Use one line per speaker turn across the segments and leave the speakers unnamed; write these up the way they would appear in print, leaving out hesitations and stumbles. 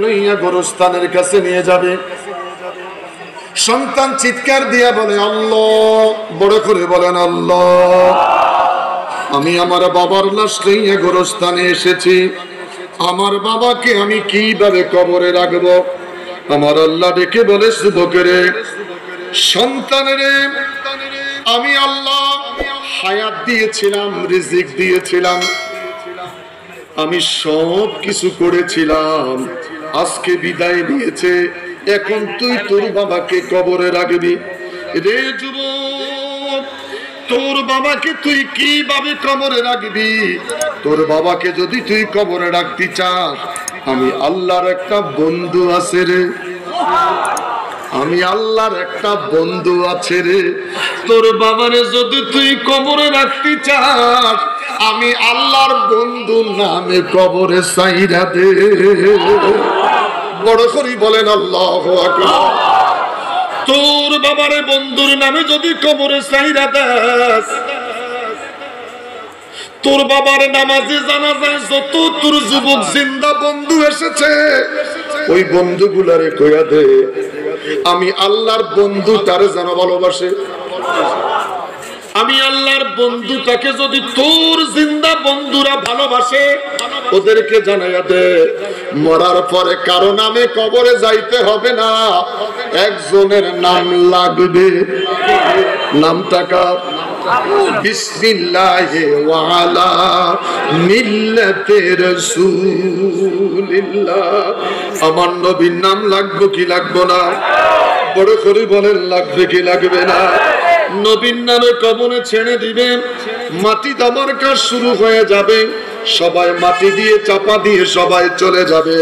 লইয়া গোরস্থানের কাছে নিয়ে যাবে। সন্তান চিৎকার দিয়া বলে আল্লাহ, বড় করে বলেন আল্লাহ, আমি আমার বাবার লাশ লইয়া গোরস্থানে এসেছি, আমার বাবাকে আমি কিভাবে কবরে রাখবো? আমার আল্লাহ ডেকে বলে যুবকেরে, সন্তানেরে, আমি আল্লাহ হায়াত দিয়েছিলাম, রিজিক দিয়েছিলাম, আমি সব কিছু করেছিলাম, আজকে বিদায় নিয়েছে, এখন তুই তোর বাবাকে কবরে রাখবি। রে যুবক, তোর বাবাকে তুই কিভাবে কবরে রাখবি? তোর বাবাকে যদি তুই কবরে রাখতে চাস, আমি আল্লাহর একটা বন্ধু আছে রে, আমি আল্লাহর একটা বন্ধু আছে রে, তোর বাবারে যদি তুই কবরে রাখতে চাস, আমি আল্লাহর বন্ধু নামে কবরে সাইরা দে। বড় করে বলেন আল্লাহু আকবার। তোর বাবারে বন্ধুর নামে যদি কবরে সাইরা দাস, তোর বাবার নামাজে জানাজায় যত তোর যুবক জিন্দা বন্ধু এসেছে, ওই বন্ধুগুলারে কইয়া দে, আমি আল্লাহর বন্ধু তারে যেন ভালোবাসে। আমি আল্লাহর বন্ধুটাকে যদি তোর জিন্দা বন্ধুরা ভালোবাসে, ওদেরকে জানাইয়া দে, মরার পরে কারো নামে কবরে যাইতে হবে না, একজনের নাম লাগবে। নামটা কার? বিসমিল্লাহি ওয়া আলা মিল্লাতি রাসূলিল্লাহ। আমার নবীর নাম লাগবে কি লাগবে না? বড় করে বলেন, লাগবে কি লাগবে না? নবীর নামে কবরে ছেড়ে দিবেন, মাটি দামার কাজ শুরু হয়ে যাবে, সবাই মাটি দিয়ে চাপা দিয়ে সবাই চলে যাবে।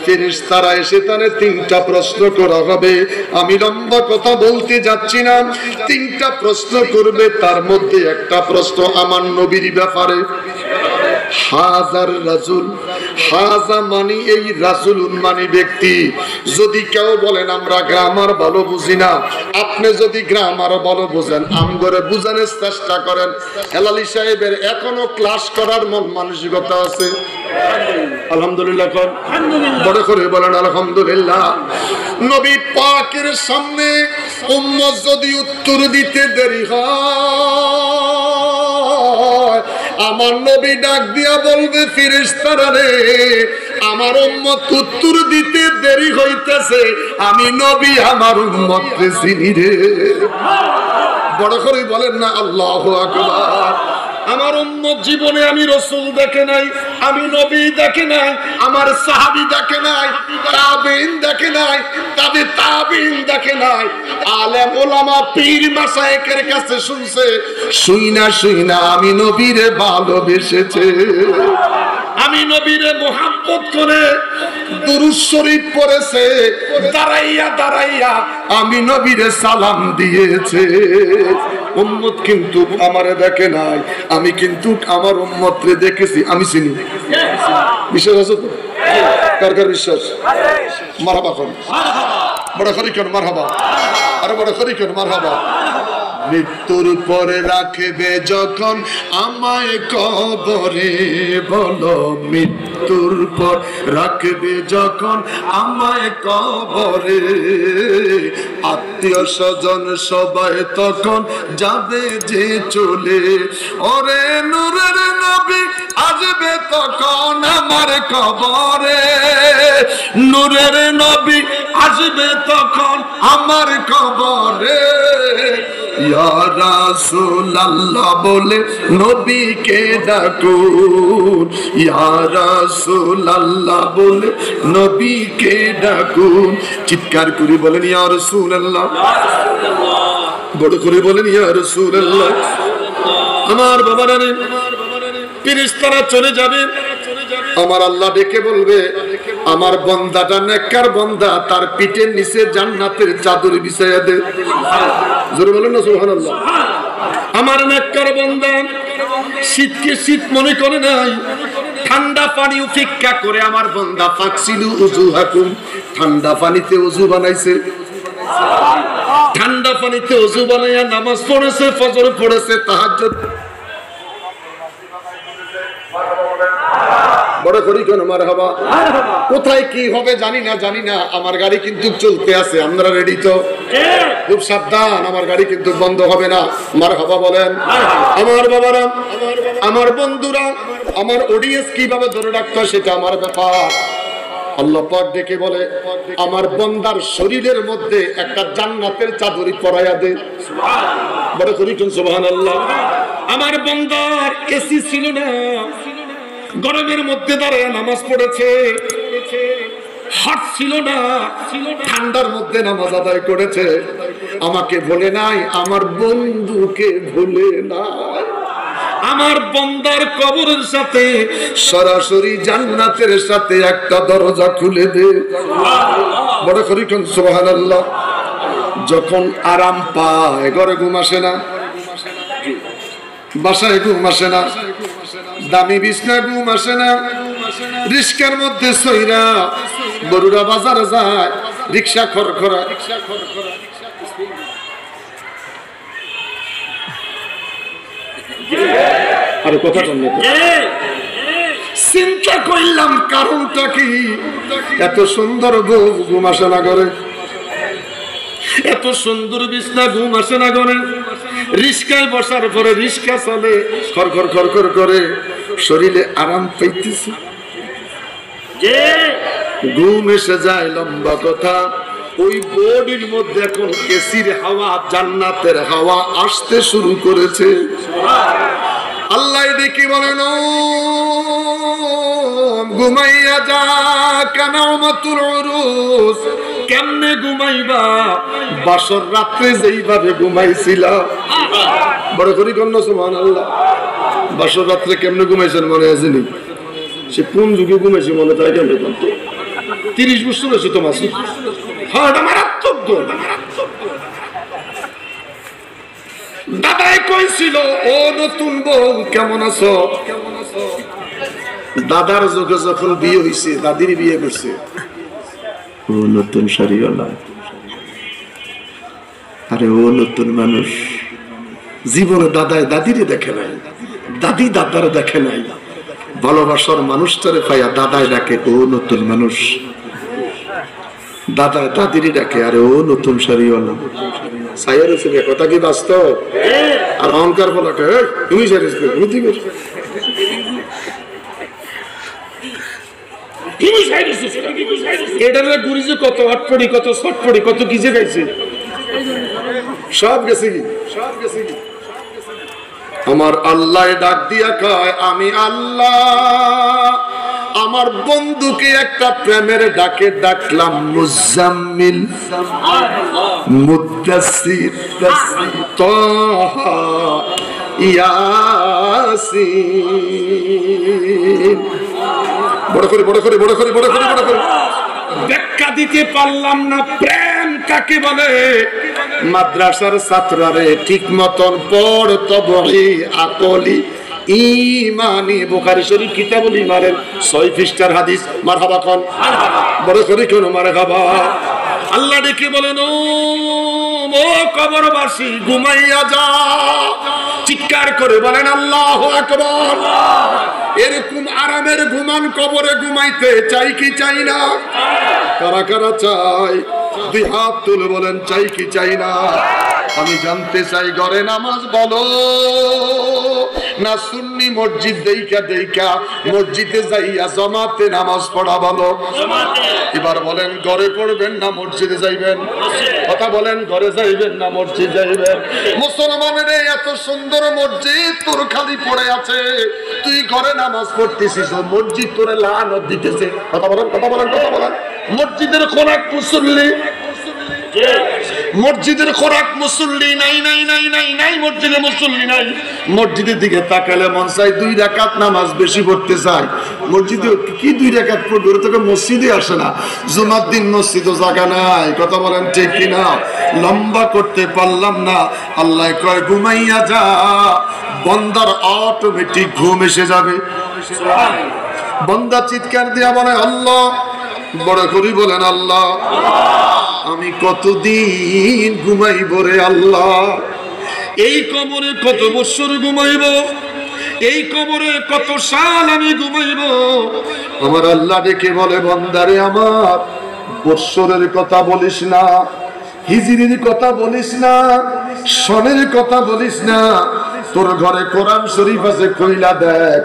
ফেরেশতারা এসে তারে তিনটা প্রশ্ন করা হবে। আমি লম্বা কথা বলতে যাচ্ছি না, তিনটা প্রশ্ন করবে, তার মধ্যে একটা প্রশ্ন আমার নবীর ব্যাপারে। হাজার রাসূল, হাজা মানি এই রাসূলুন মানি ব্যক্তি। যদি কেউ বলেন আমরা গ্রামার ভালো বুঝি না, আপনি যদি গ্রামার ভালো বুঝেন, আমগরে বুঝানোর চেষ্টা করেন। হেলালি সাহেবের এখনো ক্লাস করার মন মানসিকতা আছে? আলহামদুলিল্লাহ কর, বড় করে বলেন আলহামদুলিল্লাহ। নবী পাকের সামনে উম্মত যদি উত্তর দিতে দেরি হয়, আমার নবী ডাক দিয়া বলবে, ফেরেশতারা রে, আমার উম্মত উত্তর দিতে দেরি হইতেছে, আমি নবী আমার উম্মতকে চিনি রে। বড় করে বলেন না আল্লাহু আকবার। আমার উম্মত জীবনে আমি রাসূল দেখে নাই, আমি নবী দেখে নাই, আমার সাহাবী দেখে নাই, তাবেঈন দেখে নাই, তাবে তাবেঈন দেখে নাই, আলেম ওলামা পীর মাশায়েখের কাছে শুনছে, শুইনা শুইনা আমি নবীরে ভালোবেসেছে, আমি নবীরে মুহাব্বত করে দুরূদ শরীফ পড়েছে, দাঁড়াইয়া দাঁড়াইয়া আমি নবীরে সালাম দিয়েছে। উম্মত কিন্তু আমারে দেখে নাই, আমি কিন্তু আমার উম্মতরে দেখেছি, আমি চিনি। বিশ্বাস আছে তো? কার কার বিশ্বাস? মারহাবা কোন, বড় করি কেন মারহাবা, আরে বড় করি কেন মারহাবা। মৃত্যুর পরে রাখবে যখন আমায় কবরে, বলো মৃত্যুর পর রাখবে যখন আমায় কবরে, আত্মীয় স্বজন সবাই তখন যাবে যে চলে, ওরে নূরের নবী আসবে তখন আমার কবরে, নূরের নবী আসবে তখন আমার কবরে। ইয়া রাসূলুল্লাহ বলে নবীকে ডাকুন, ইয়া রাসূলুল্লাহ বলে নবীকে ডাকুন। চিৎকার করে বলেন ইয়া রাসূলুল্লাহ, বড় করে বলেন ইয়া রাসূলুল্লাহ। আমার বাবারা রে, ফেরেশতারা চলে যাবে, আমার আল্লাহ ডেকে বলবে, আমার বান্দাটা নেককার বান্দা, তার পিঠের নিচে জান্নাতের চাদর বিছাইয়া দে। জোরে বলেন না সুবহানাল্লাহ। আমার নেককার বান্দা শীতকে শীত মনে করে নাই, ঠান্ডা পানি উপেক্ষা করে আমার বান্দা ফাকসিলু উজুহাকুম, ঠান্ডা পানিতে ওযু বানাইছে, ঠান্ডা পানিতে ওযু বানাইয়া নামাজ পড়েছে, ফজর পড়েছে, তাহাজ্জুদ বড় করি কেন মারহাবা। কোথায় কি হবে জানি না, আমার গাড়ি কিন্তু চলতে আছে, আপনারা রেডি তো? খুব সাবধান, আমার গাড়ি কিন্তু বন্ধ হবে না। মারহাবা বলেন। আমার বাবারা, আমার বন্ধুরা, আমার অডিয়েন্স কিভাবে ধরে রাখতে হয় সেটা আমার ব্যাপার। আল্লাহ পাক ডেকে বলে, আমার বান্দার শরীরের মধ্যে একটা জান্নাতের চাদরি পরাইয়া দে। বড় করি কোন সুবহানাল্লাহ। আমার বান্দার এসি ছিল না, গরমের মধ্যে দাঁড়ায় নামাজ পড়েছে। হাত ছিল না, ঠান্ডার মধ্যে নামাজ আদায় করেছে। আমাকে ভুলে নাই, আমার বন্ধুকে ভুলে নাই। আমার বান্দার কবরের সাথে সরাসরি জান্নাতের সাথে একটা দরজা খুলে দে। বড় করি কোন সুবহানাল্লাহ। যখন আরাম পায়, ঘরে ঘুম আসে না, বাসায় ঘুম আসে না, দামি বিছনা ঘুম আসে না, রিস্কার মধ্যে সইরা বড়ুরা বাজারে যায়, রিক্সা খরখরা। আরে কথা বললে চিন্তা করলাম কারণটা কি? এত সুন্দর ঘুম আসে না ঘরে, এত সুন্দর বিছনা ঘুম আসে না ঘরে। রিস্কায় বসার পরে রিস্কা চলে, খরখর খরখর করে, শরীরে আরাম পাইতেছে, ঘুম এসে যায়। লম্বা কথা, ওই বডির মধ্যে এখন এসির হাওয়া, জান্নাতের হাওয়া আসতে শুরু করেছে। আল্লাহ দেখি বলেন, ঘুমাইয়া যা কানামাতুল উরুস। কেমনে ঘুমাইবা? বাসর রাত্রে যেইভাবে ঘুমাইছিলা। বড় করি কন্যা সুবহানাল্লাহ। বাসর রাত্রে কেমনে ঘুমাইছেন মনে আছে নি? সে কোন যুগে ঘুমাইছে মনে থাকে কেমনে? 30 বছর হয়েছে তোমার। হ্যাঁ, এটা মারাত্মক। দাদাই কইছিল, ও নতুন বউ কেমন আছো? দাদার যুগে যখন বিয়ে হয়েছে, দাদির বিয়ে করছে, ও নতুন শাড়িওয়ালা। আরে ও নতুন মানুষ, জীবনে দাদায় দাদিরে দেখে নাই, দাদি দাদারে দেখে নাই। ভালোবাসার মানুষটারে পাইয়া দাদায় ডাকে, ও নতুন মানুষ। দাদায় দাদিরে ডাকে, আরে ও নতুন শাড়িওয়ালা। কথা কি বাস্তব? আর অহংকার বলাকে তুমি কত আটপড়ি, কত ছটপড়ি, কত কি যে গাইছে, সব গেছে কি? আমার আল্লাহ ডাক দিয়া কয়, আমি আল্লাহ আমার বন্ধুকে একটা প্রেমের ডাকে ডাকলাম, মুজাম্মিল, মুদ্দাসসির, তাহা, ইয়াসিন। বড় করে ব্যাখ্যা দিতে পারলাম না প্রেম কাকে বলে। মাদ্রাসার ছাত্ররে ঠিক মতন পড়, তবহি আকলি ইমানি, বুখারী শরীফ কিতাবুল ইমানের 6 পৃষ্ঠার হাদিস। মারহাবা কোন, বড় করে কোন মারহাবা। আল্লাহ ডেকে বলেন, ও কবরবাসী ঘুমাইয়া যা। চিৎকার করে বলেন আল্লাহু আকবার। এরকম আরামের ঘুমান কবরে ঘুমাইতে চাই কি চাই না? কারা কারা চাই? 2 হাত তুলে বলেন চাই কি চাই না? আমি জানতে চাই, ঘরে নামাজ বলো না সুন্নি মসজিদ দেইকা মসজিদে যাইয়া জমাতে নামাজ পড়া বলো? এবার বলেন, ঘরে পড়বেন না মসজিদে যাইবেন? কথা বলেন, ঘরে যাইবেন না মসজিদ যাইবেন? মুসলমানের এত সুন্দর মসজিদ তোর খালি পড়ে আছে, তুই ঘরে নামাজ পড়তেছিস, মসজিদ তোরে লানত দিতেছে। কথা বলেন। মসজিদের খোরাক মুসল্লি, মসজিদের খোরাক মুসল্লি নাই। মসজিদে মুসল্লি নাই। মসজিদের দিকে তাকালে মন চাই 2 রাকাত নামাজ বেশি পড়তে চাই। মসজিদে কি 2 রাকাত পড়বে? ওরা তোকে মসজিদে আসে না। জুমার দিন মসজিদও জায়গা নাই। কথা বলেন ঠিক কিনা? লম্বা করতে পারলাম না। আল্লাহ কয়, ঘুমাইয়া যা, বন্দার অটোমেটিক ঘুম এসে যাবে। বন্দা চিৎকার দিয়া বলে আল্লাহ। বড় করি বলেন আল্লাহ, আমি কতদিন ঘুমাইব রে আল্লাহ? এই কবরে কত বছর ঘুমাইব? এই কবরে কত সাল আমি ঘুমাইব। আমার আল্লাহ ডেকে বলে, বান্দারে আমার, বৎসরের কথা বলিস না, হিজরির কথা বলিস না, সনের কথা বলিস না, তোর ঘরে কোরআন শরীফ আছে, কইলা দেখ,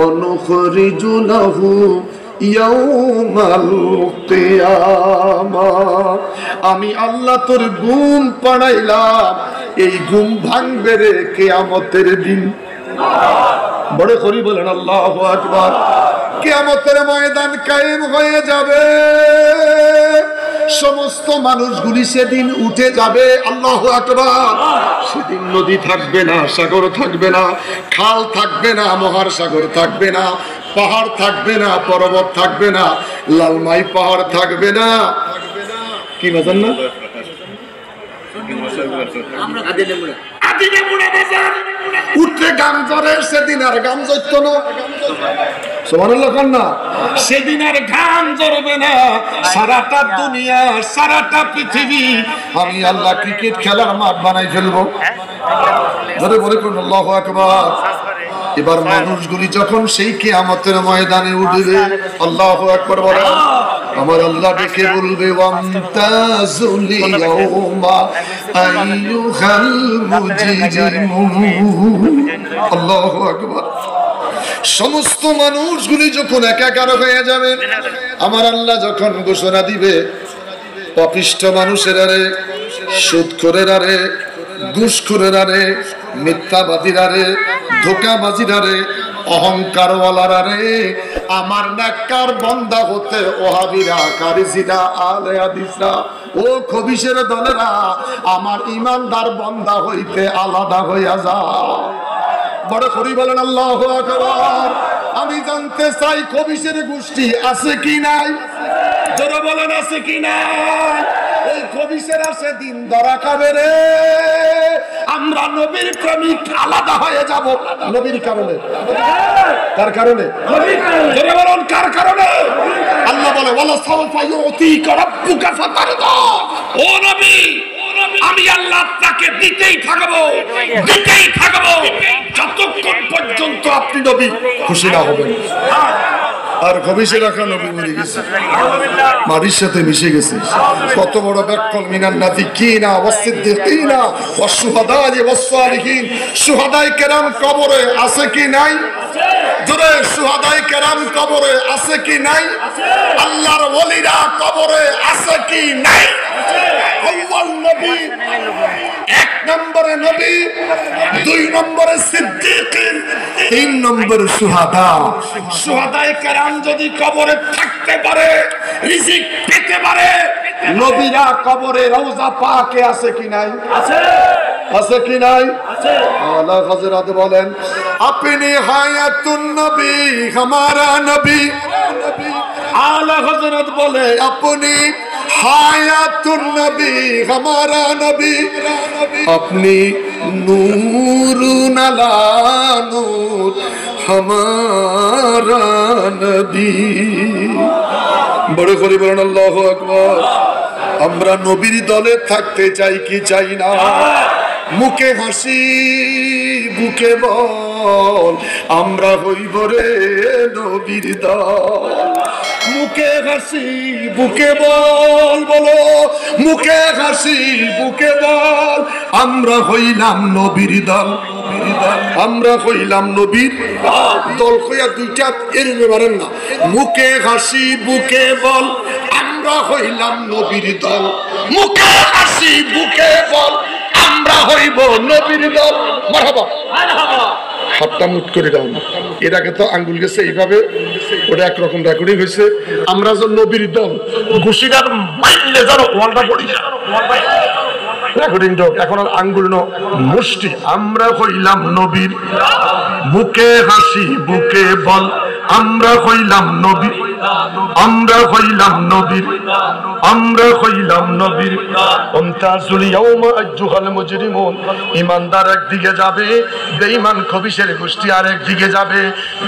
অনুখরিজু লাহু ইয়াউমাল কিয়ামাহ, আমি আল্লাহ তোর ঘুম পাড়াইলাম, এই ঘুম ভাঙবে রে কিয়ামতের দিন। বড় করি বলেন আল্লাহু আকবার। কিয়ামতের ময়দান কায়েম হয়ে যাবে, সমস্ত মানুষগুলি সেদিন উঠে যাবে। আল্লাহু আকবার। সেদিন নদী থাকবে না, সাগর থাকবে না, খাল থাকবে না, মহাসাগর থাকবে না, পাহাড় থাকবে না, পর্বত থাকবে না, লালমাই পাহাড় থাকবে না, কি বাজান না উঠে গান ধরে, সেদিন আর গান জড়ত না, সুবহানাল্লাহ না, সেদিন আর গান ধরবে না। সারাটা দুনিয়া, সারাটা পৃথিবী আমি আল্লাহ ক্রিকেট খেলার মাঠ বানাই ফেলবো। ধরে বলে কোন আল্লাহু আকবার। এবার মানুষগুলি যখন সেই কিয়ামতের ময়দানে উঠবে, আল্লাহু আকবার বলে, আমার আল্লাহ ডেকে বলবে, ওয়ামতাজুল ইয়াউমা আইয়ুহাল মুজরিমুন। আল্লাহু আকবার। সমস্ত মানুষগুলি যখন একাকার হয়ে যাবে, আমার আল্লাহ যখন ঘোষণা দিবে, পাপিষ্ঠ মানুষের আরে, সুদখোরের আরে, ঘুষখোরের আরে, মিথ্যাবাদীর আরে, ধোঁকাবাজির আরে, অহংকারওয়ালার আরে, আমার নেককার বান্দা হতে ওহাবিরা, কারিজিরা, আলে হাদিসরা, ও খবিশের দলেরা, আমার ইমানদার বান্দা হইতে আলাদা হইয়া যাও। বড় করি বলেন আল্লাহু আকবার। আমি জানতে চাই খবিশের গোষ্ঠী আছে কি নাই, যারা বলেন আছে কি নাই। এই খবিশের আছে দিন ধরা খাবে রে, আমরা নবীর প্রেমিক আলাদা হয়ে যাব। নবীর কারণে, কার কারণে? যারা বলেন কার কারণে? আল্লাহ বলে, ওয়ালা সাওফা ইউতিকা রাব্বুকা ফাতারদা। ও নবী, আমি আল্লাহ আপনাকে দিতেই থাকবো, দিতেই থাকবো, যতক্ষণ পর্যন্ত আপনি নবী খুশি না হবেন। আর খবিশে রাখা নবী মরে গেছে, মাটির সাথে মিশে গেছে। কত বড় ব্যাকল মিনান নাবিয়িনা ওয়াস-সিদ্দিকিনা ওয়াশ-শুহাদা'i ওয়াস-সালিহিন। শুহাদায়ে কেরাম কবরে আছে কি নাই? জোরে, শুহাদায়ে কেরাম কবরে আছে কি নাই? আল্লাহর ওলিরা কবরে আছে কি নাই? আল্লাহর নবী এক নম্বরে নবী, দুই নম্বরে সিদ্দিকিন, তিন নম্বরে শুহাদা। শুহাদায়ে কেরাম যদি কবরে থাকতে পারে, রিজিক পেতে পারে, নবীরা কবরে রওজা পাকে আছে কি নাই? আছে, আছে কি নাই? আছে। আলা হযরত বলেন, আপনি হায়াতুন নবী হামারা নবী। আলা হযরত বলে, আপনি হায়াতুন নবী হামারা নবী, আপনি নূরুন আলা নূর হামারা নবী। বড় করে বলেন আল্লাহু আকবার। আমরা নবীর দলে থাকতে চাই কি চাই না? মুখে হাসি, বুকে বল, আমরা হইব রে নবীর দল। মুখে হাসি, বুকে বল, বলো, মুখে হাসি, বুকে বল, আমরা হইলাম নবীর দল। আমরা হইলাম নবীর দল। কইয়া দুইটা এড়িয়ে পারেন না। মুখে হাসি, বুকে বল, আমরা হইলাম নবীর দল। মুখে হাসি, বুকে বল, আমরা হইব নবীর দল। মারহাবা, হাতটা মুট করে দাও। এর আগে তো আঙ্গুল গেছে এইভাবে, ওটা একরকম রেকর্ডিং হয়েছে। আমরা যে নবীর দল, ঘুষিটার মাইলে যারা ওয়ালটা পড়ি রেকর্ডিং যোগ, এখন আর আঙ্গুল ন মুষ্টি। আমরা হইলাম নবীর, বুকে হাসি, বুকে বল, আমরা হইলাম নবী, আমরা হইলাম নবীর, আমরা হইলাম নবীর। ওয়ামতাজুল ইয়াউমা আইয়ুহাল মুজরিমুন। ইমানদার একদিকে যাবে, বেঈমান খবিশের গোষ্ঠী আর একদিকে যাবে।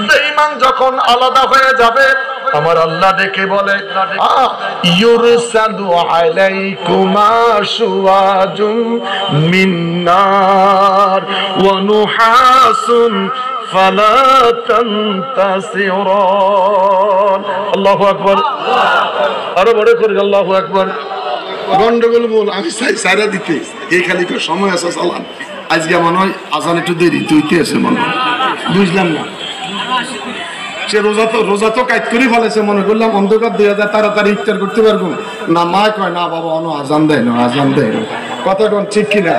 বেঈমান যখন আলাদা হয়ে যাবে, আমার আল্লাহ ডেকে বলে, ইউরসাদু আলাইকুমা শুওয়াজুম মিন নার ওয়া নুহাসুন ফালা তানতাসিরান। আল্লাহু আকবার। আরো বড় করে আল্লাহু আকবার। গন্ডগোল বল আমি চাই সারা দিতে এই খালি করে সময় আছে চালান। আজকে মনে হয় আজান একটু দেরি তুইতে আছে মনে হয়, বুঝলাম না। সে রোজা তো কাজ করে ফেলেছে, মনে করলাম অন্ধকার 2000 তাড়াতাড়ি ইফতার করতে পারবো না। মা কয় না বাবা অন আজান দেয় না, আজান দেয় না। কথা কোন ঠিক কিনা?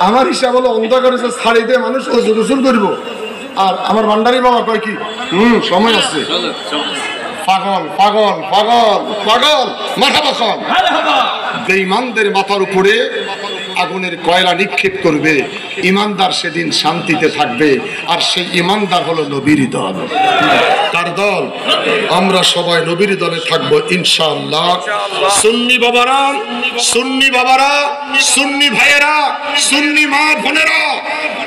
আমার হিসাব হলো অন্ধকারে ছাড়ি দিয়ে মানুষ গোসল করবো, আর আমার ভান্ডারি বাবা কয় কি সময় আছে। পাগল পাগল পাগল পাগল মাথা বাসন বেঈমানদের মাথার উপরে আগুনের কয়লা নিক্ষেপ করবে। ইমানদার সেদিন শান্তিতে থাকবে, আর সেই ইমানদার হলো নবীর দল। কার দল? আমরা সবাই নবীর দলে থাকবো ইনশাআল্লাহ। সুন্নি বাবারা, সুন্নি বাবারা, সুন্নি ভাইয়েরা, সুন্নি মা বোনেরা,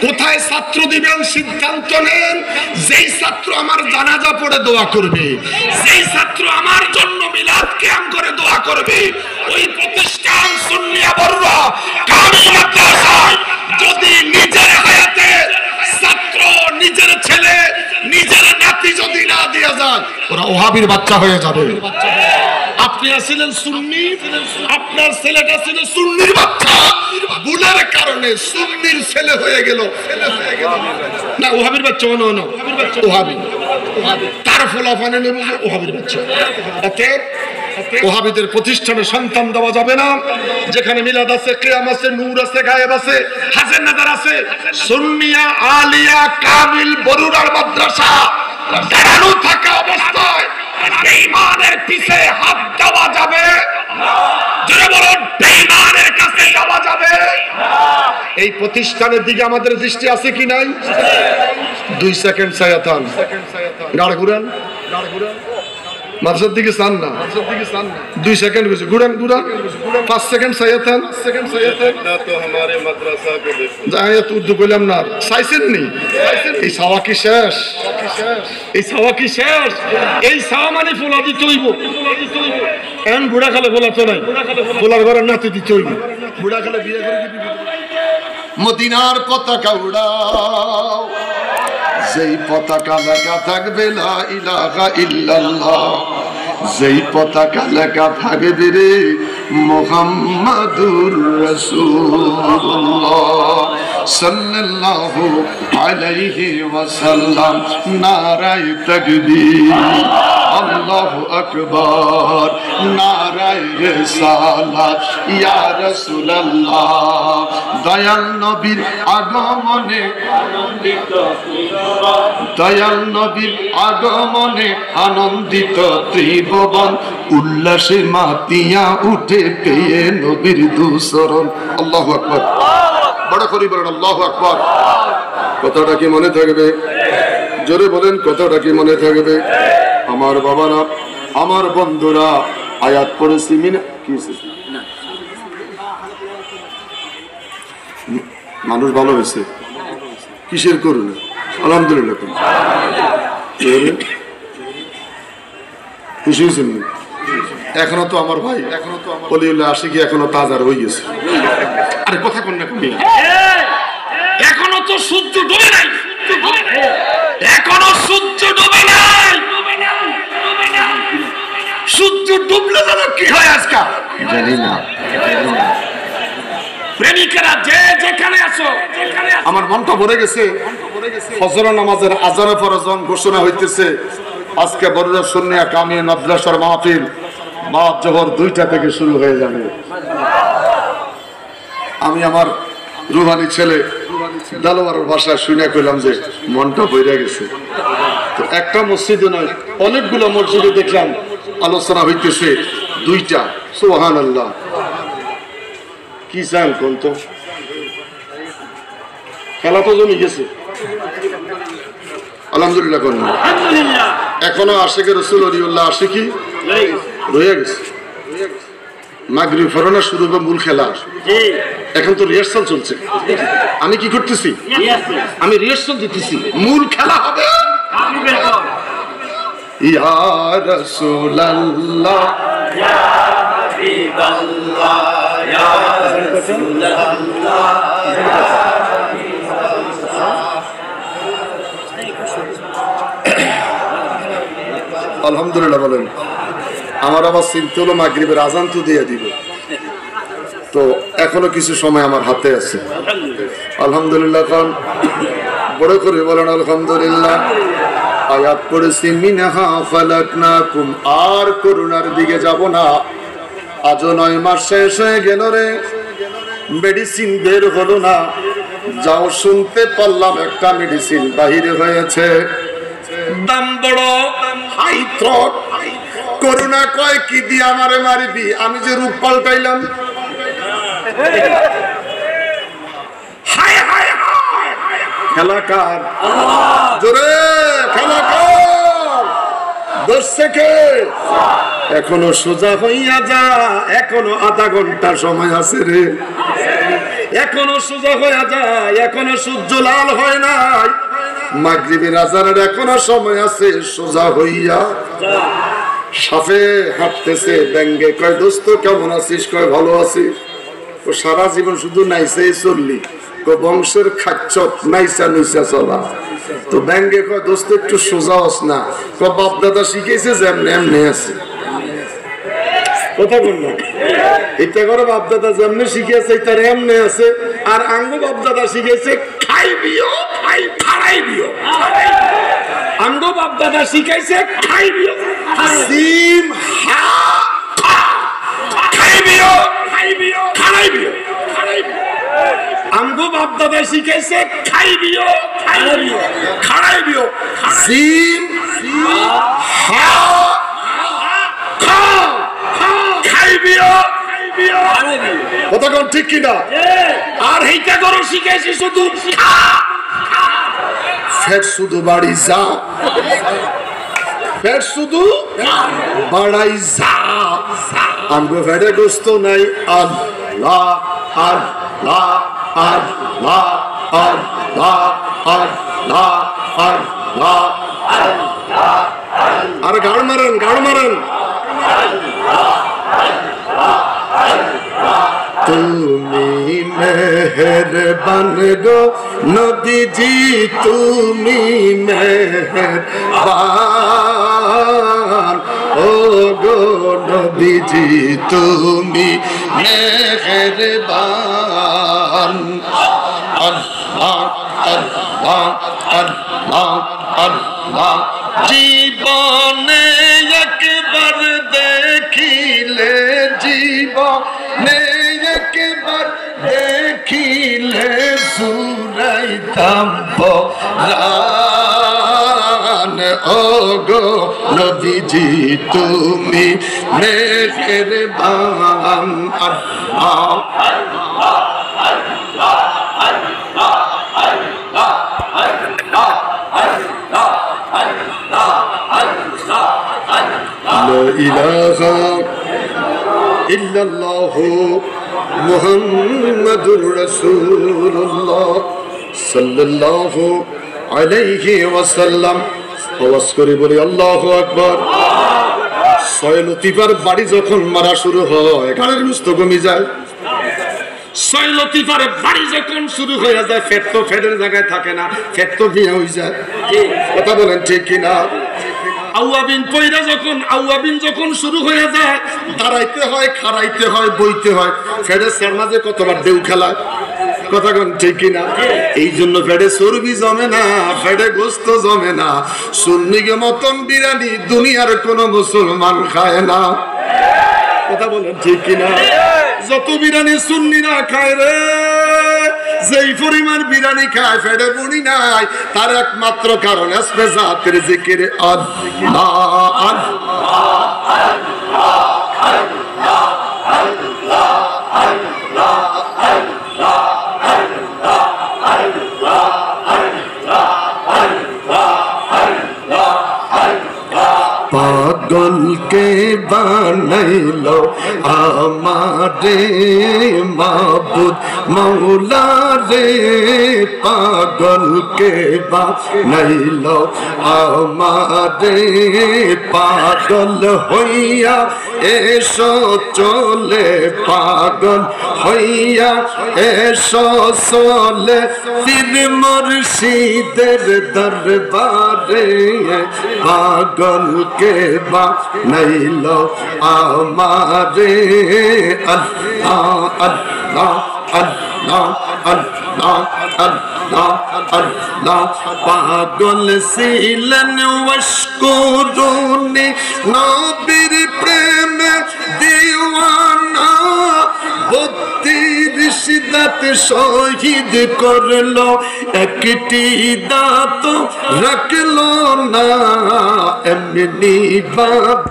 কোথায় ছাত্র দিবেন সিদ্ধান্ত নেন। যেই ছাত্র আমার জানাজা পড়ে দোয়া করবে, যেই ছাত্র আমার জন্য মিলাদ কিয়াম করে দোয়া করবে, ওই প্রতিষ্ঠান সুন্নিয়া বড়রা কামিল মাদ্রাসা যদি নিজের হায়াতে ছাত্র, নিজের ছেলে, নিজের নাতি যদি না দিয়ে যায়, ওরা ওহাবির বাচ্চা হয়ে যাবে। আপনি ছিলেন সুন্নি, আপনার ছেলেটা ছিল সুন্নির বাচ্চা, ভুলের কারণে সুন্নির ছেলে হয়ে গেল না ওহাবির বাচ্চা, ওহাবি তার ফলাফানে নেব ওহাবির বাচ্চা। ওহাবিদের প্রতিষ্ঠানে সন্তান দেওয়া যাবে না। যেখানে মিলাদ আছে, কিয়াম আছে, নূর আছে, গায়েব আছে, হাজের নাদার আছে, সুন্নিয়া আলিয়া কামিল বরুরার মাদ্রাসা দাঁড়ানো থাকা অবস্থায় বেঈমানের পিছে হাত দেওয়া যাবে না। জোরে বলুন, বেঈমানের কাছে যাওয়া যাবে না। এই প্রতিষ্ঠানের দিকে আমাদের দৃষ্টি আছে কি নাই? 2 সেকেন্ড সায়াতান গাড় ঘুরান, মাদ্রাসার দিকে চান না, 2 সেকেন্ড গেছে ঘুরান ঘুরান, 5 সেকেন্ড সায়াতান, না তো हमारे মাদ্রাসা को देखो যায় তো উর্দু কইলাম না, চাইছেন নি? এই সাওয়া কি শেষ? এই সাওয়া কি শেষ? এই সাওয়া মানে ফুলা দিতে হইব। এখন বুড়া খালে ফুলা তো নাই, ফুলার ঘরে নাতি দিতে হইব। বুড়া খালে বিয়ে করে কি দিবি? মদিনার পতাকা উড়াও, যেই পতাকা লেখা থাকবে লা ইলাহা ইল্লাল্লাহ, যেই পতাকা লেখা থাকবে রে মুহাম্মাদুর রাসূলুল্লাহ সাল্লাল্লাহু আলাইহি ওয়াসাল্লাম। নারায়ে তাকবীর, আল্লাহু আকবার, নারায়ে রিসালাত, ইয়া রাসূলুল্লাহ। দয়াল নবীর আগমনে আনন্দিত, দয়াল নবীর আগমনে আনন্দিত ত্রিভুবন, উল্লাসে মাতিয়া উঠে পেয়ে নবীর দুসরণ। আল্লাহু আকবার, বড় করে বলেন আল্লাহু আকবার। কথাটা কি মনে থাকবে? জোরে বলেন, কথাটা কি মনে থাকবে? আমার বাবারা, আমার বন্ধুরা, আয়াত পড়েছি মিনা কি মানুষ ভালো হয়েছে, কিসের করুন? আলহামদুলিল্লাহ। খুশি হয়েছেন? এখনো তো আমার ভাই, এখনো তো অলিউল্লাহ আশিকি এখনো তাজা হয়ে গেছে। আরে কথা কোন না কমি, এখনো তো সূর্য ডুবে নাই, এখনো সূর্য ডুবে নাই। সূর্য ডুবলে যেন কি হয় আজকে জানি না। প্রেমিকেরা যে যেখানে আছো, আমার মনটা ভরে গেছে। ফজর নামাজের আজানের পর যখন ঘোষণা হইতেছে আজকে বড়রা সুন্নিয়া কামিল মাদ্রাসার মাহফিল বাদ জোহর 2টা থেকে শুরু হয়ে যাবে। আমি আমার রুহানি ছেলে দালোয়ারের ভাষায় শুনে কইলাম যে মনটা ভরে গেছে। তো একটা মসজিদে নয়, অনেকগুলো মসজিদে দেখলাম আলোচনা হইতেছে 2টা। সুবহানাল্লাহ। কি চান কোন? তো খেলা তো জমে গেছে আলহামদুলিল্লাহ। কোন এখনো আশিকে রাসূল ওলিউল্লাহ আশিকি রয়ে গেছে। মাগরিব ফরনা শুরু হবে মূল খেলা। এখন তো রিহার্সাল চলছে। আমি কি করতেছি? আমি রিহার্সাল দিতেছি। মূল খেলা হবে। ইয়া রাসূলুল্লাহ, ইয়া হাবিবাল্লাহ, ইয়া রাসূলুল্লাহ, ইয়া হাবিবাল্লাহ। আলহামদুলিল্লাহ বলেন। আমার আবার চিন্তা হলো মাগরিবের আজান তো দিয়ে দিব, তো এখনো কিছু সময় আমার হাতে আছে। আলহামদুলিল্লাহ খান বড় করে বলেন আলহামদুলিল্লাহ। আয়াত পড়েছি মিনহা খালাকনাকুম, আর করুণার দিকে যাব না। আজও 9 মাস শেষ হয়ে গেল রে, মেডিসিন বের হলো না। যাও শুনতে পারলাম একটা মেডিসিন বাহিরে হয়েছে, দাম বড়, হাই থ্রট। করুণা কয় কি দিয়ে আমারে মারিবি, আমি যে রূপ পাল্টাইলাম। হায় হায় হায়, খেলা কার? জোরে খেলা কার? দর্শে কে? এখনো সোজা হইয়া যা, এখনো আধা ঘন্টা সময় আছে রে, এখনো সোজা হইয়া যা, এখনো সূর্য লাল হয় নাই। মাগরিবের আজানের এখনো সময় আছে, সোজা হইয়া। সাফে হাঁটতেছে, ব্যাঙ্গে কয় দোস্ত কেমন আছিস? কয় ভালো আছি। ও সারা জীবন শুধু নাইসাই চললি, বংশের খাচ্ছ নাইসা নুইসা চলা। তো ব্যাঙ্গে কয় দোস্ত একটু সোজা হস না। বাপ দাদা শিখেছে যে এমনি এমনি আছে, কথা বল না। এটা করে বাপ দাদা যেমনি শিখেছে তার এমনি আছে, আর আঙ্গ বাপ দাদা শিখেছে খাইবিও খাইবিও। আঙ্গ বাপ দাদা শিখাইছে খাইবিও সিম হা খাইবিও খাইবিও খাইবিও। আঙ্গ বাপ দাদা শিখাইছে খাইবিও খাইবিও খাইবিও সিম হা কতক্ষণ ঠিক কিনা? আর এইটা করো শিখাইছি শুধু ফেট শুধু বাড়ি যা, ফেট শুধু বাড়াই যা। আমগো ফেটে গোস্ত নাই। আল্লাহ আল্লাহ আল্লাহ আল্লাহ আল্লাহ আল্লাহ। আর গাড় মারেন গাড় মারেন। তুমি মেহেরবান গো নবীজি, তুমি মেহেরবান। ও গো নবীজি তুমি মেহেরবান। আল্লাহ আল্লাহ আল্লাহ আল্লাহ। জীবনে একবার দেখিলে, জীবনে একবার দেখিলে সুরাইতাম পরাণ। ও গো নবীজি তুমি মেহেরবান। আল্লাহ আল্লাহ আল্লাহ আল্লাহ আল্লাহ আল্লাহ আল্লাহ আল্লাহ আল্লাহ। লা ইলাহা ইল্লাল্লাহু মুহাম্মাদুর রাসূলুল্লাহ সাল্লাল্লাহু আলাইহি ওয়াসাল্লাম। আওয়াজ করে বলি আল্লাহু আকবার। ছয় লতিফার বাড়ি যখন মারা শুরু হয়, গালের মুস্ত কমে যায়। ছয় লতিফার বাড়ি যখন শুরু হয়ে যায়, ফেট তো ফেটের জায়গায় থাকে না, ফেট তো বিয়ে হয়ে যায়। কথা বলেন ঠিক কিনা? আউয়াবিন পয়রা যখন আউয়াবিন যখন শুরু হয়ে যায়, দাঁড়াইতে হয়, খাড়াইতে হয়, বইতে হয়। ফেডের মাঝে কতবার ঢেউ খেলায়, কথা কোন ঠিক কিনা? এই জন্য ফেডে চর্বি জমে না, ফেডে গোস্ত জমে না। সুন্নিকে মতন বিরিয়ানি দুনিয়ার কোন মুসলমান খায় না, কথা বলেন ঠিক কিনা? যত বিরিয়ানি সুন্নিরা খায় রে, যেই পরিমাণ বিরিয়ানি খায় ফেডে বুড়ি নাই, তার একমাত্র কারণ আসবে জাতের জিকির। আল্লাহ আল্লাহ আল্লাহ আল্লাহ আল্লাহ আল্লাহ আল্লাহ আল্লাহ আল্লাহ আল্লাহ আল্লাহ আল্লাহ। পাগল কে বানাইলো আমারে মাবুদ মৌলা রে পাগল কে বানাইলো আমারে পাগল হইয়া এসো চলে পাগল হইয়া এসো চলে পীর মুর্শিদের দরবারে পাগল কে বানাইলো আমারে আল্লাহ আল্লাহ আল্লাহ আল্লাহ আল্লাহ আল্লাহ পাগল ছিলেন ওয়াশকুরুনি নবীর প্রেমে দিওয়ানা বত্রিশ দাঁত শহীদ করলো একটি দাঁত রাখলো না এমনি বাপ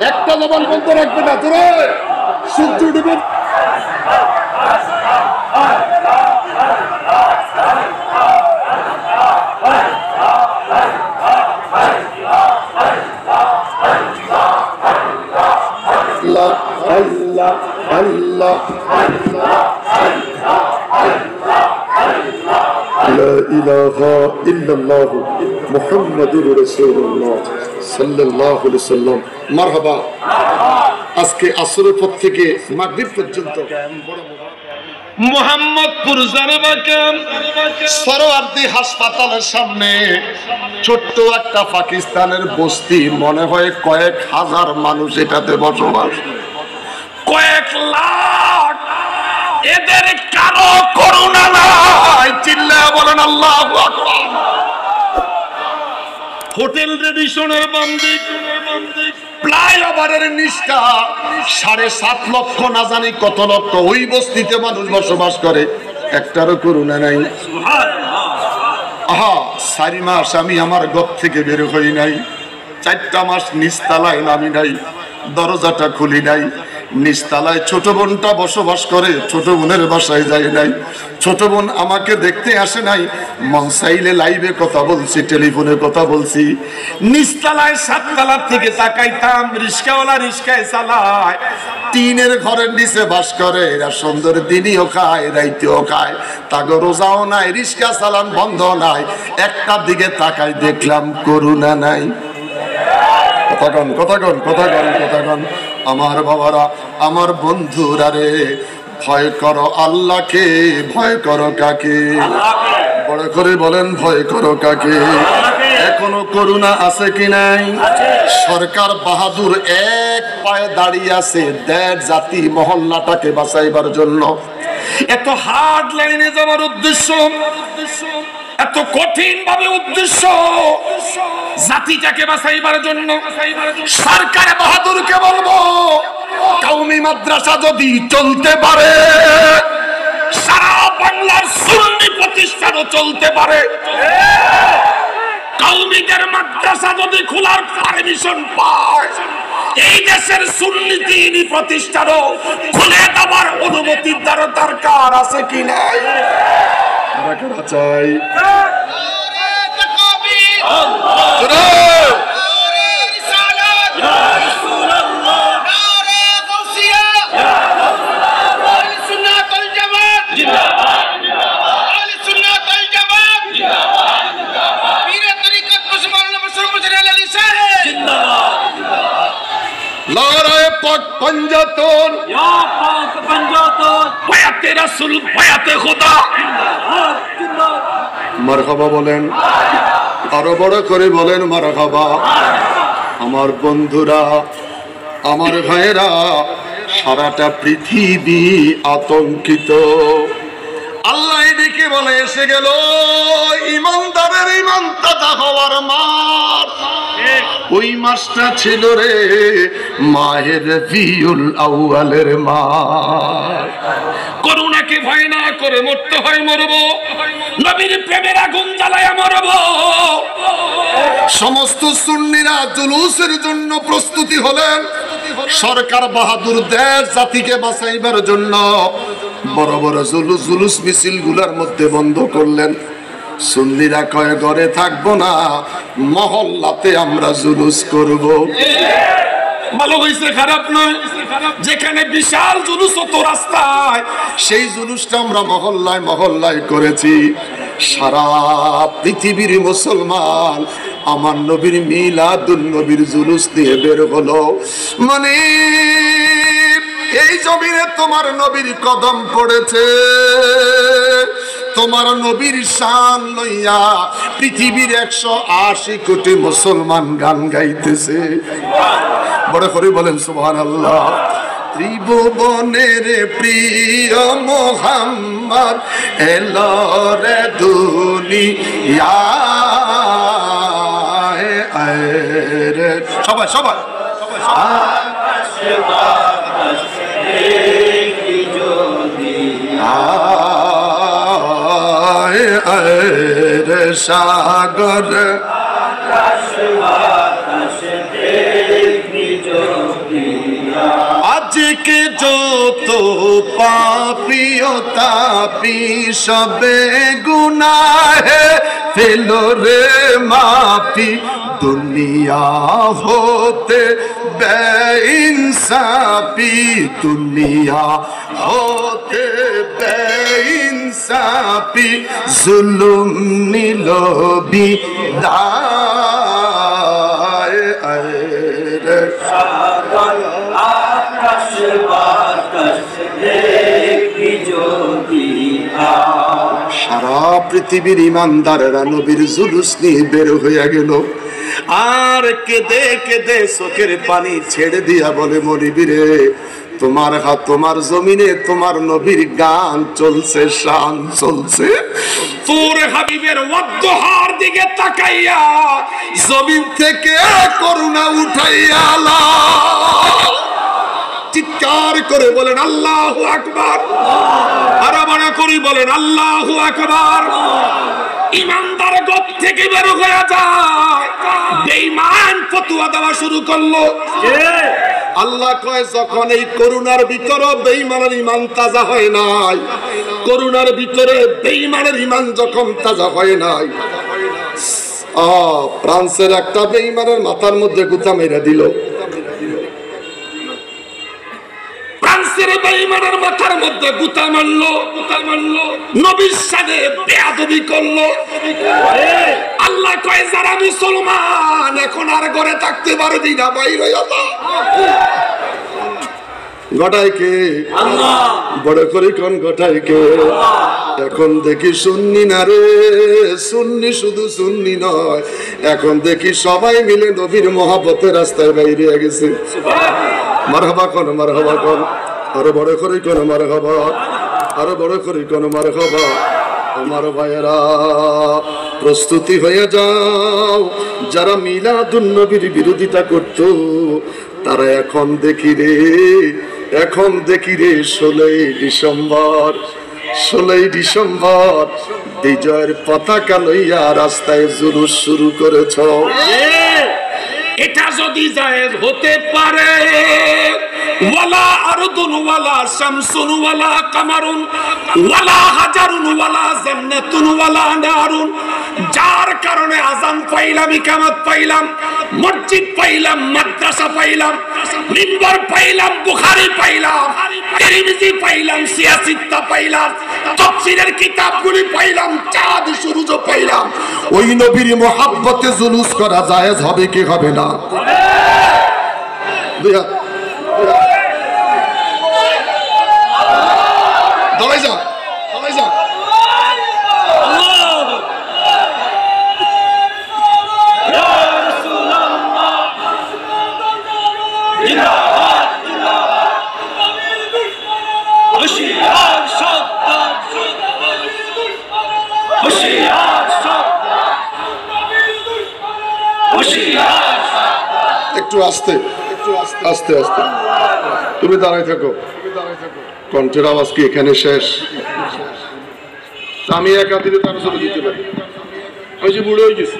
একটা জবান বন্ধ রাখবে না তোরে সূর্য ডুবে আল্লাহ আল্লাহ লা ইলাহা ইল্লাল্লাহ মুহাম্মাদুর রাসূলুল্লাহ সাল্লাল্লাহু আলাইহি ওয়াসাল্লাম। মারহাবা। আজকে আসরের পর থেকে মাগরিব পর্যন্ত মোহাম্মদপুর জানাবাকাম সরওয়ার্দী হাসপাতালের সামনে ছোট্ট একটা পাকিস্তানের বস্তি, মনে হয় কয়েক হাজার মানুষ এটাতে বসবাস, কয়েক লাখ। এদের কারো করুণা নাই, চিল্লায়া বলেন আল্লাহু আকবার। হোটেল রেডিশনের বামদিক ফ্লাইওভারের নিচটা 7.5 লক্ষ না জানি কত লক্ষ ওই বস্তিতে মানুষ বসবাস করে, একটারও করুণা নাই। আহা 4 মাস আমি আমার ঘর থেকে বের হই নাই, 4টা মাস নিচতলায় নামি নাই, দরজাটা খুলি নাই। নিচতলায় ছোট বোনটা বসবাস করে, ছোট বোনের বাসায় যাই নাই, ছোট বোন আমাকে দেখতে আসে নাই। মন চাইলে লাইভে কথা বলছি, টেলিফোনে কথা বলছি। নিচতলায় 7 তলার থেকে তাকাইতাম, রিস্কাওয়ালা রিস্কায় চালায়, টিনের ঘরের নিচে বাস করে। এরা সুন্দর দিনও খায় রাইতেও খায়, তাগো রোজাও নাই, রিস্কা চালান বন্ধ নাই। একটার দিকে তাকাই দেখলাম করুণা নাই। কথাগণ কথাগণ কথাগণ কথাগণ আমার বাবারা, আমার বন্ধুরা রে, ভয় করো আল্লাহকে, ভয় করো কাকে? বড় করে বলেন ভয় করো কাকে? এখনো করুণা আছে কি নাই? সরকার বাহাদুর এক পায়ে দাঁড়িয়ে আছে দেড় জাতি মহল্লাটাকে বাঁচাইবার জন্য। এত হার্ড লাইনে যাওয়ার উদ্দেশ্য, এত কঠিন ভাবে উদ্দেশ্য জাতিটাকে বাঁচাইবার জন্য। সরকার বাহাদুরকে বলবো, কওমি মাদ্রাসা যদি চলতে পারে, সারা বাংলার সুন্নি প্রতিষ্ঠানও চলতে পারে। কওমিদের মাদ্রাসা যদি খোলার পারমিশন পায়, এই দেশের সুন্নি দ্বীনি প্রতিষ্ঠানও খুলে দেওয়ার অনুমতির দরকার আছে কি নাই? চাই লড়াই পাক পঞ্জাতন, বয়াতে রাসূল, বয়াতে খোদা। মারহাবা বলেন, আরো বড় করে বলেন মারহাবা। আমার বন্ধুরা, আমার ভাইয়েরা, সারাটা পৃথিবী আতঙ্কিত। আল্লাহ এদিকে বলে এসে গেল ইমানদারের ইমান তাজা হওয়ার মাস। ওই মাসটা ছিল রে মাহের রবিউল আউয়ালের মাস। করুণাকে ভয় না করে মরতে হয় মরব, নবীর প্রেমের আগুন জ্বালায়া মরব। সমস্ত সুন্নিরা জুলুসের জন্য প্রস্তুতি হলেন। সরকার বাহাদুর দেশ জাতিকে বাঁচাইবার জন্য বড় বড় জুলুস মিছিল গুলার মধ্যে বন্ধ করলেন। সুন্নিরা কয় ঘরে থাকবো না, মহল্লাতে আমরা জুলুস করব। ভালো হয়েছে, খারাপ নয়। যেখানে বিশাল জুলুস হতো রাস্তায়, সেই জুলুসটা আমরা মহল্লায় মহল্লায় করেছি। সারা পৃথিবীর মুসলমান আমার নবীর মিলাদুন নবীর জুলুস নিয়ে বের হলো। মানে এই জমিনে তোমার নবীর কদম পড়েছে, তোমার নবীর শান লইয়া পৃথিবীর 180 কোটি মুসলমান গান গাইতেছে। বড় করে বলেন সুবহানাল্লাহ। ত্রিভুবনের প্রিয় মুহাম্মদ এলো রে দুনিয়ায়। সবাই সবাই সাগর আজকে যত পাপী ও তাপী সবে গুনাহে ফেলো রে মাপি। দুনিয়া হতে বেইনসাফি, দুনিয়া হতে বেইনসাফি, জুলুম নিল বিদায়। সারা পৃথিবীর ইমানদারেরা নবীর জুলুস নিয়ে বের হয়ে গেল। আর কেঁদে কেঁদে চোখের পানি ছেড়ে দিয়া বলে মনিবীরে, তোমার হাত তোমার জমিনে তোমার নবীর গান চলছে, শান চলছে। তোর হাবিবের ওয়াদ্দুহার দিকে তাকাইয়া জমিন থেকে করুণা উঠাইয়া চিৎকার করে বলেন আল্লাহু আকবার। আরো বড় করে বলেন আল্লাহু আকবার। ইমানদার গপ থেকে বের হয়ে যায়, বেঈমান ফতোয়া দেওয়া শুরু করলো। আল্লাহ কয় যখন এই করুণার ভিতরে বেঈমানের ঈমান তাজা হয় নাই, করুণার ভিতরে বেঈমানের ঈমান যখন তাজা হয় নাই, ফ্রান্সের একটা বেঈমানের মাথার মধ্যে গুতা মেরে দিল। ফ্রান্সের বেঈমানের মাথার মধ্যে গুতা মারলো, নবীর সাথে বেয়াদবি করলো। আল্লাহ কয় যারা মুসলমান এখন আর ঘরে থাকতে পারবি না, বাইর হয়ে যা। ঘটায় কে? আল্লাহ। বড় করে কোন ঘটায় কে? এখন দেখি সুন্নি না রে, সুন্নি শুধু সুন্নি নয়, এখন দেখি সবাই মিলে নবীর মহব্বতের রাস্তায় বাইরে গেছে। মারহাবা কোন, মারহাবা কোন, আরো বড় করে কোন মারহাবা, আরো বড় করে কোন মারহাবা। আমার ভাইয়েরা প্রস্তুতি হয়ে যাও। যারা মিলাদুন নবীর বিরোধিতা করত তারা এখন দেখি রে, এখন দেখি রে 16ই ডিসেম্বর, 16ই ডিসেম্বর বিজয়ের পতাকা লইয়া রাস্তায় জুলুস শুরু করেছ। এটা যদি জায়েজ হতে পারে, ওয়ালা আরদুন ওয়ালা শামসুন ওয়ালা কামারুন ওয়ালা হাজারুন ওয়ালা জান্নাতুন ওয়ালা নারুন, যার কারণে আযান পাইলাম, ইকামত পাইলাম, মসজিদ পাইলাম, মাদ্রাসা পাইলাম, মিম্বার পাইলাম, বুখারী পাইলাম, তিরমিজি পাইলাম, সিয়াসিত্তা পাইলাম, তাফসীরের কিতাবগুলি পাইলাম, চাঁদ সূরজ পাইলাম, ওই নবীর মুহাব্বতে জুলুস করা জায়েজ হবে কি হবে না? দলাই যা, দলাই যা। একটু আস্তে আস্তে আস্তে তুমি দাঁড়ায় থাকো কণ্ঠের আওয়াজ কি এখানে শেষ আমি এক হাতিতে তার চলে দিতে পারি ওই যে বুড়ো হয়ে গেছে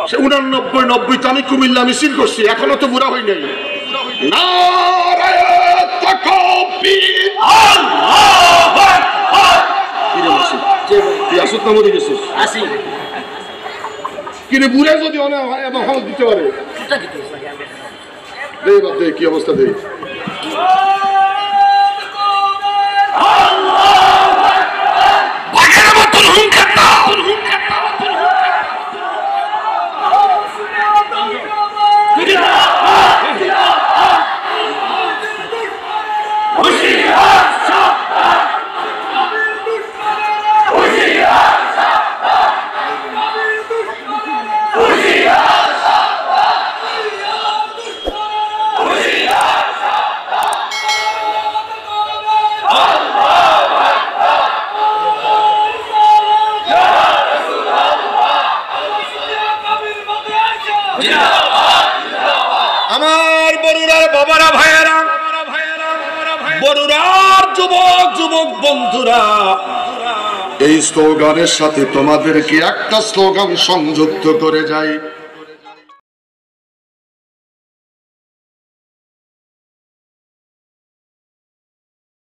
89-90 আমি কুমিল্লা মিছিল করছি এখনো তো বুড়া হই নাই কিনে বুড়ে যদি দিতে পারে কি অবস্থা দেই আমার বড়ুরার বাবারা ভাইয়েরা বড়ুরার যুবক যুবক বন্ধুরা এই স্লোগানের সাথে তোমাদেরকে একটা স্লোগান সংযুক্ত করে যাই